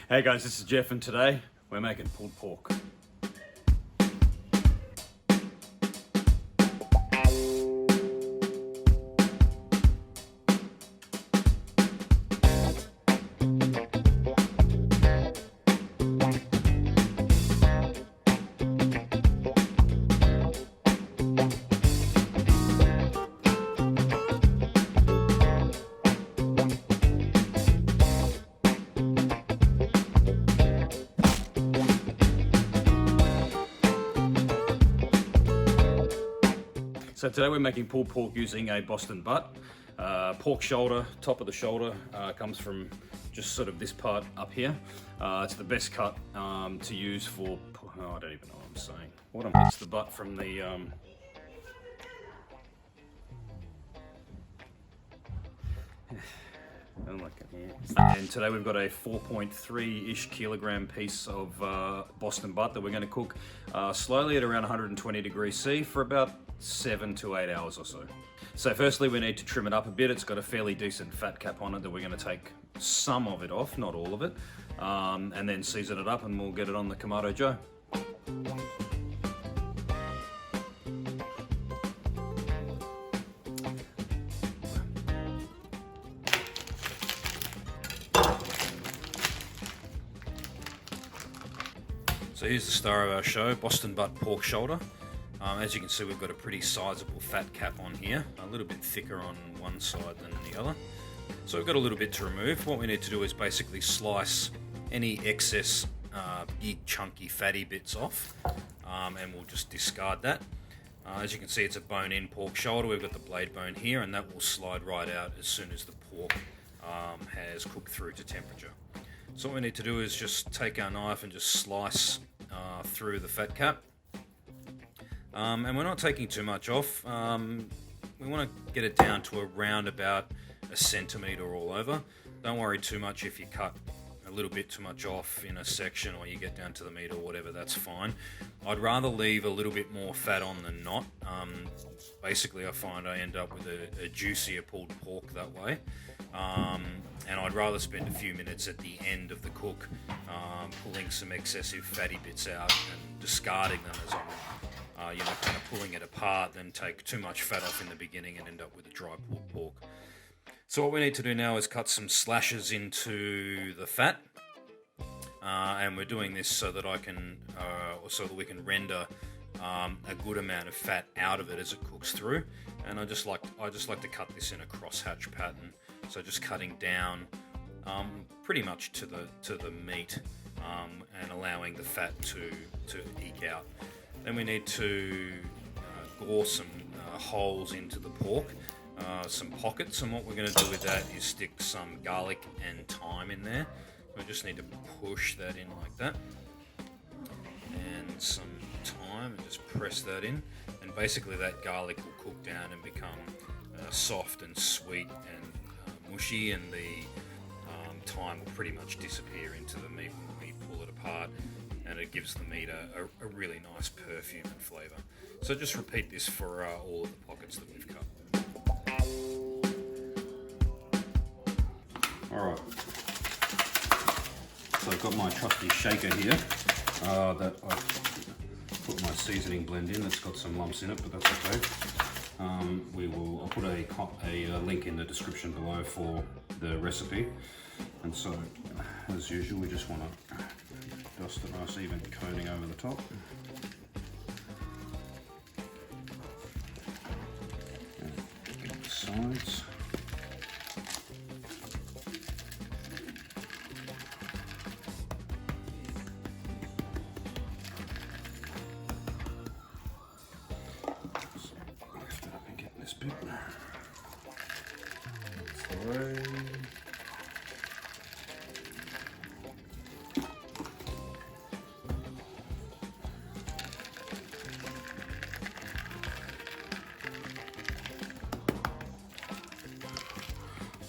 Hey guys, this is Geoff and today we're making pulled pork. So today we're making pulled pork using a Boston butt. Pork shoulder, top of the shoulder, comes from just sort of this part up here. It's the best cut to use for, I don't even know what I'm saying. It's the butt from the, and today we've got a 4.3-ish kilogram piece of Boston butt that we're going to cook slowly at around 120 degrees C for about 7 to 8 hours or so. So firstly we need to trim it up a bit. It's got a fairly decent fat cap on it that we're going to take some of it off, not all of it, and then season it up and we'll get it on the Kamado Joe. So here's the star of our show, Boston butt pork shoulder. As you can see, we've got a pretty sizable fat cap on here, a little bit thicker on one side than the other. So we've got a little bit to remove. What we need to do is basically slice any excess big chunky fatty bits off, and we'll just discard that. As you can see, it's a bone-in pork shoulder. We've got the blade bone here, and that will slide right out as soon as the pork has cooked through to temperature. So what we need to do is just take our knife and just slice through the fat cap. And we're not taking too much off. We want to get it down to around about a centimetre all over. Don't worry too much if you cut a little bit too much off in a section or you get down to the meat or whatever, that's fine. I'd rather leave a little bit more fat on than not. Basically I find I end up with a juicier pulled pork that way. And I'd rather spend a few minutes at the end of the cook pulling some excessive fatty bits out and discarding them as I'm kind of pulling it apart, than take too much fat off in the beginning and end up with a dry pulled pork. So what we need to do now is cut some slashes into the fat, and we're doing this so that so that we can render a good amount of fat out of it as it cooks through. And I just like to cut this in a crosshatch pattern, so just cutting down pretty much to the meat and allowing the fat to eke out. Then we need to gore some holes into the pork, some pockets, and what we're going to do with that is stick some garlic and thyme in there. We just need to push that in like that, and some thyme, and just press that in, and basically that garlic will cook down and become soft and sweet and mushy, and the thyme will pretty much disappear into the meat when we pull it apart. And it gives the meat a really nice perfume and flavour. So just repeat this for all of the pockets that we've cut. Alright, so I've got my trusty shaker here that I've put my seasoning blend in. It's got some lumps in it, but that's okay. I'll put a link in the description below for the recipe. And so, as usual, we just want to dust a nice even coating over the top. And get the sides. Just lift it up and get this bit. That's the way.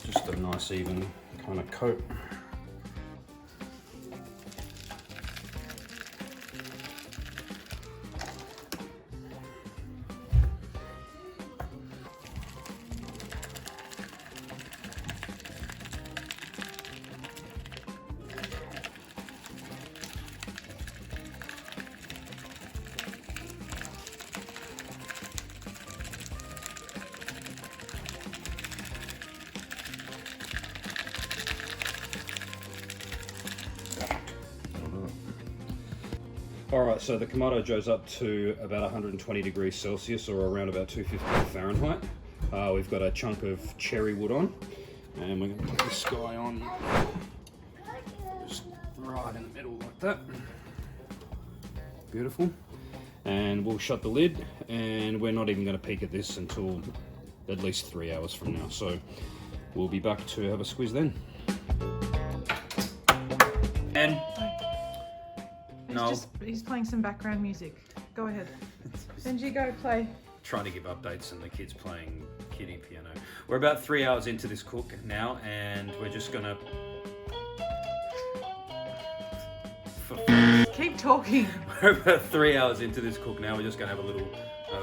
Just a nice even kind of coat. Alright, so the Kamado goes up to about 120 degrees Celsius or around about 250 Fahrenheit. We've got a chunk of cherry wood on, and we're going to put this guy on just right in the middle like that. Beautiful. And we'll shut the lid, and we're not even going to peek at this until at least 3 hours from now. So we'll be back to have a squeeze then. And no, he's playing some background music. Go ahead. Benji, go play. Trying to give updates and the kids playing kiddie piano. We're about 3 hours into this cook now, and we're just gonna keep talking. We're about 3 hours into this cook now. We're just gonna have a little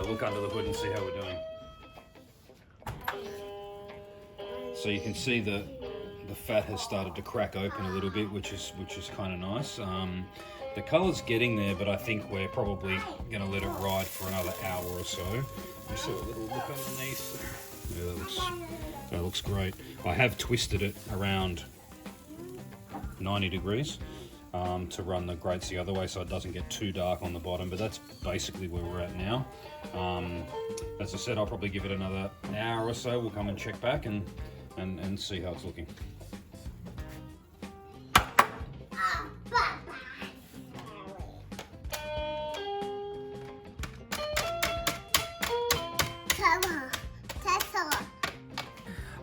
look under the hood and see how we're doing. So you can see the fat has started to crack open a little bit, which is kind of nice. The colour's getting there, but I think we're probably going to let it ride for another hour or so. Just have a little look underneath. Yeah, that looks great. I have twisted it around 90 degrees to run the grates the other way so it doesn't get too dark on the bottom, but that's basically where we're at now. As I said, I'll probably give it another hour or so. We'll come and check back and see how it's looking.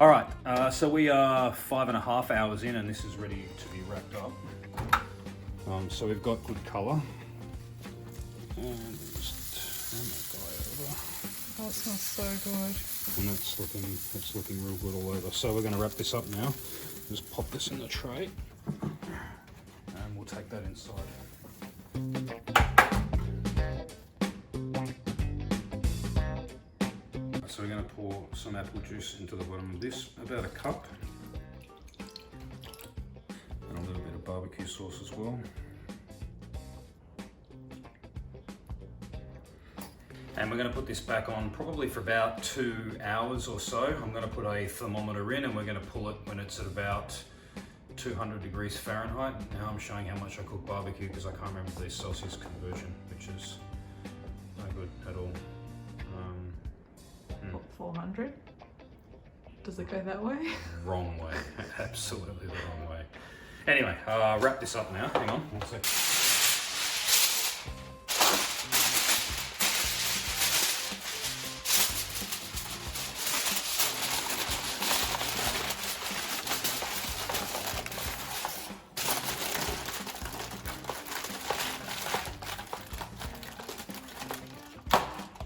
All right, so we are 5.5 hours in, and this is ready to be wrapped up. So we've got good colour. And just turn that guy over. Oh, it smells so good. And it's looking real good all over. So we're going to wrap this up now. Just pop this in the tray, and we'll take that inside. So we're going to pour some apple juice into the bottom of this, about a cup, and a little bit of barbecue sauce as well. And we're going to put this back on probably for about 2 hours or so. I'm going to put a thermometer in, and we're going to pull it when it's at about 200 degrees Fahrenheit. Now I'm showing how much I cook barbecue because I can't remember the Celsius conversion, which is no good at all. 400? Does it go that way? Wrong way. Absolutely the wrong way. Anyway, wrap this up now. Hang on, one sec.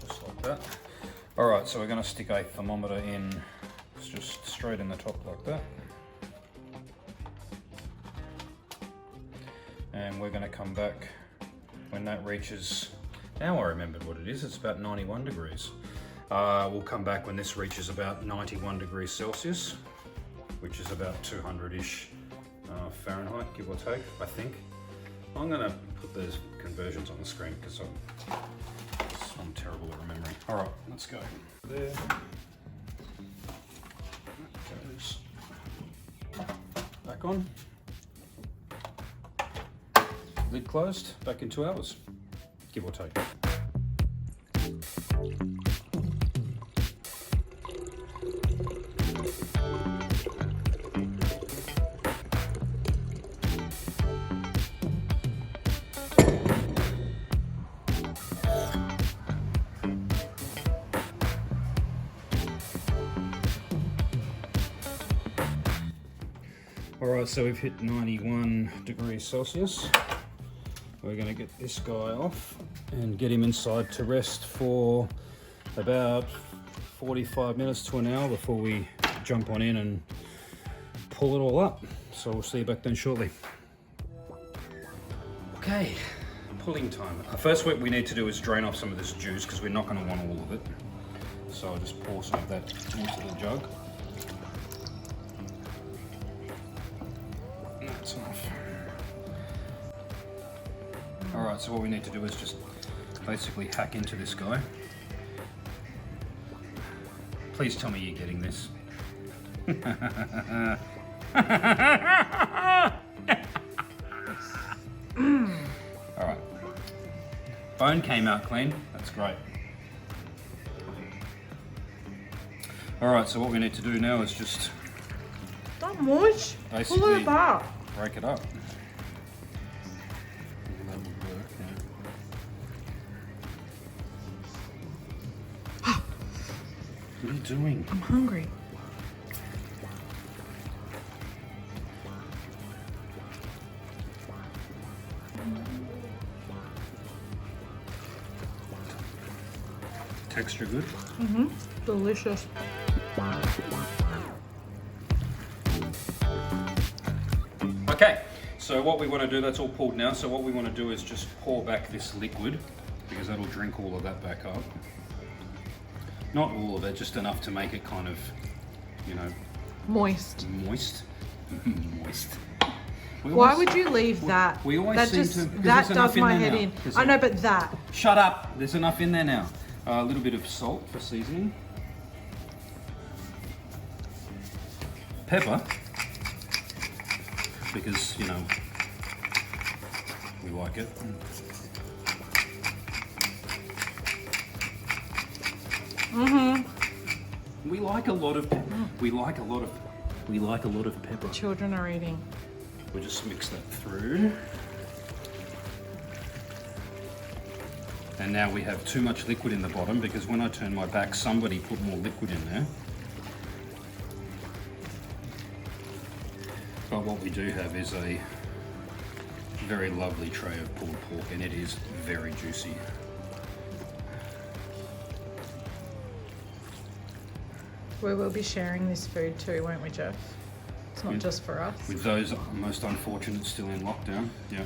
Just like that. Alright, so we're going to stick a thermometer in, just straight in the top like that. And we're going to come back when that reaches, now I remembered what it is, it's about 91 degrees. We'll come back when this reaches about 91 degrees Celsius, which is about 200-ish Fahrenheit, give or take, I think. I'm going to put those conversions on the screen because I'm terrible at remembering. All right, let's go. There. That goes back on. Lid closed, back in 2 hours, give or take. Alright, so we've hit 91 degrees Celsius. We're going to get this guy off and get him inside to rest for about 45 minutes to an hour before we jump on in and pull it all up. So we'll see you back then shortly. Okay, pulling time. First what we need to do is drain off some of this juice because we're not going to want all of it. So I'll just pour some of that into the jug. That's enough. Alright, so what we need to do is just basically hack into this guy. Please tell me you're getting this. Alright, Bone came out clean. That's great. All right, so what we need to do now is just Not much. Pull basically it apart. break it up. What are you doing? I'm hungry. Texture good? Mm-hmm. Delicious. Okay, so what we want to do, that's all pulled now, so what we want to do is just pour back this liquid, because that'll drink all of that back up. Not all of it, just enough to make it kind of, you know, Moist. moist. Moist. Why would you leave that? we always that seem just to- 'cause that there's enough does in my there head now. in. There's I know, but that. Shut up! There's enough in there now. A little bit of salt for seasoning. Pepper. Because, you know, we like it. We like a lot of pepper. Children are eating. We'll just mix that through. And now we have too much liquid in the bottom because when I turn my back, somebody put more liquid in there. But what we do have is a very lovely tray of pulled pork, and it is very juicy. We will be sharing this food too, won't we, Geoff? It's not Yeah. just for us. With those most unfortunate still in lockdown, yeah.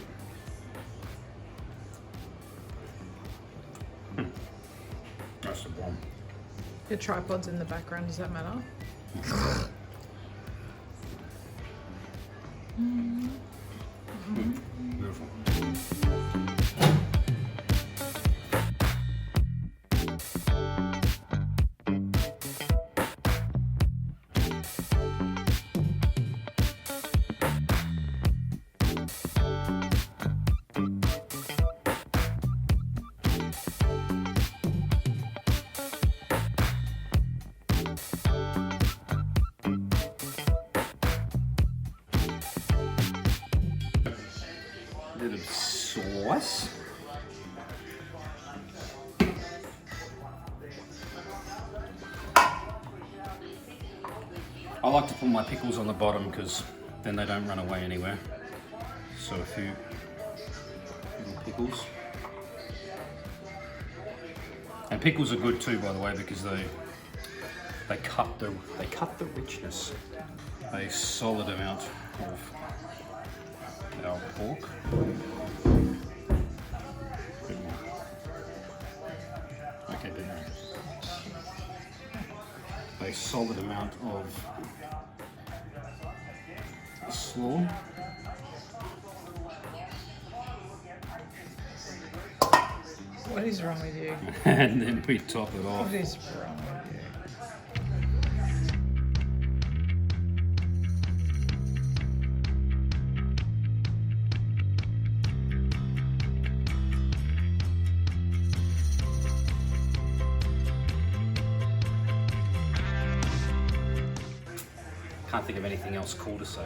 That's the bomb. Your tripod's in the background, does that matter? Beautiful. Bit of sauce. I like to put my pickles on the bottom because then they don't run away anywhere. So a few little pickles. And pickles are good too, by the way, because they cut the richness. A solid amount of our pork. Bit more. Okay, bit more. A solid amount of slaw. What is wrong with you? And then we top it off. What is wrong with you? Can't think of anything else cool to say.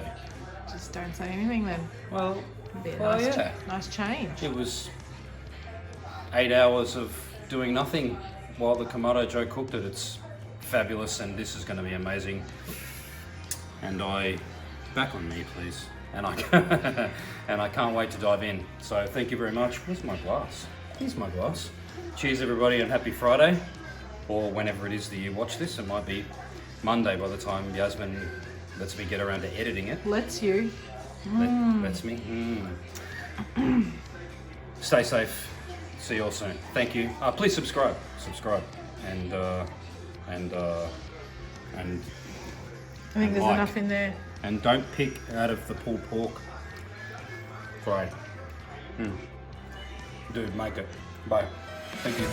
Just don't say anything then. Well, It'd be a well, nice, yeah. nice change. It was 8 hours of doing nothing while the Kamado Joe cooked it. It's fabulous, and this is going to be amazing. And back on me, please. And I and I can't wait to dive in. So thank you very much. Where's my glass? Here's my glass. Cheers, everybody, and happy Friday, or whenever it is that you watch this. It might be Monday by the time Yasmin lets me get around to editing it. Lets you. Lets me. Stay safe. See you all soon. Thank you. Please subscribe, and I think there's like. enough in there. And don't pick out of the pulled pork. Great. Dude, make it. Bye. Thank you.